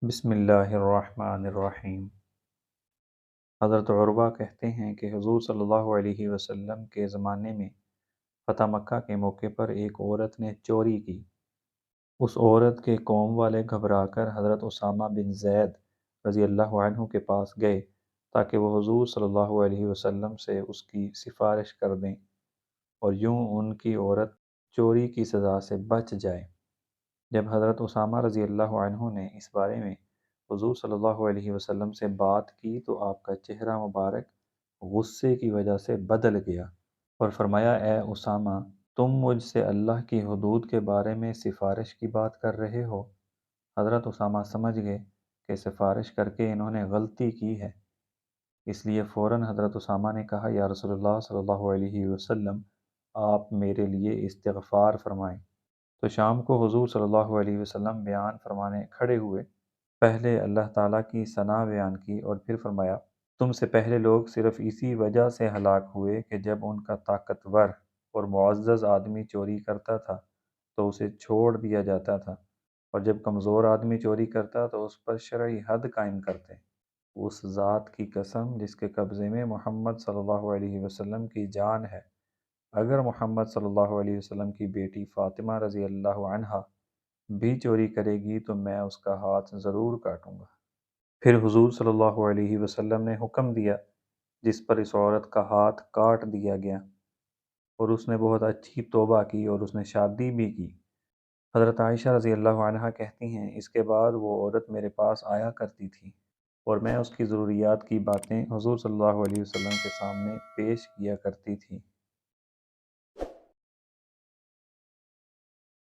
بسم اللہ الرحمن الرحیم۔ حضرت عروہ کہتے ہیں کہ حضور صلی اللہ علیہ وسلم کے زمانے میں فتح مکہ کے موقع پر ایک عورت نے چوری کی۔ اس عورت کے قوم والے گھبرا کر حضرت اسامہ بن زید رضی اللہ عنہ کے پاس گئے تاکہ وہ حضور صلی اللہ علیہ وسلم سے اس کی سفارش کر دیں اور یوں ان کی عورت چوری کی سزا سے بچ جائے۔ جب حضرت اسامہ رضی اللہ عنہ نے اس بارے میں حضور صلی اللہ علیہ وسلم سے بات کی تو آپ کا چہرہ مبارک غصے کی وجہ سے بدل گیا اور فرمایا، اے اسامہ، تم مجھ سے اللہ کی حدود کے بارے میں سفارش کی بات کر رہے ہو؟ حضرت اسامہ سمجھ گئے کہ سفارش کر کے انہوں نے غلطی کی ہے، اس لیے فوراً حضرت اسامہ نے کہا، یا رسول اللہ صلی اللہ علیہ وسلم، آپ میرے لیے استغفار فرمائیں۔ تو شام کو حضور صلی اللہ علیہ وسلم بیان فرمانے کھڑے ہوئے۔ پہلے اللہ تعالیٰ کی ثنا بیان کی اور پھر فرمایا، تم سے پہلے لوگ صرف اسی وجہ سے ہلاک ہوئے کہ جب ان کا طاقتور اور معزز آدمی چوری کرتا تھا تو اسے چھوڑ دیا جاتا تھا، اور جب کمزور آدمی چوری کرتا تو اس پر شرعی حد قائم کرتے۔ اس ذات کی قسم جس کے قبضے میں محمد صلی اللہ علیہ وسلم کی جان ہے، اگر محمد صلی اللہ علیہ وسلم کی بیٹی فاطمہ رضی اللہ عنہا بھی چوری کرے گی تو میں اس کا ہاتھ ضرور کاٹوں گا۔ پھر حضور صلی اللہ علیہ وسلم نے حکم دیا جس پر اس عورت کا ہاتھ کاٹ دیا گیا، اور اس نے بہت اچھی توبہ کی اور اس نے شادی بھی کی۔ حضرت عائشہ رضی اللہ عنہا کہتی ہیں، اس کے بعد وہ عورت میرے پاس آیا کرتی تھی اور میں اس کی ضروریات کی باتیں حضور صلی اللہ علیہ وسلم کے سامنے پیش کیا کرتی تھی۔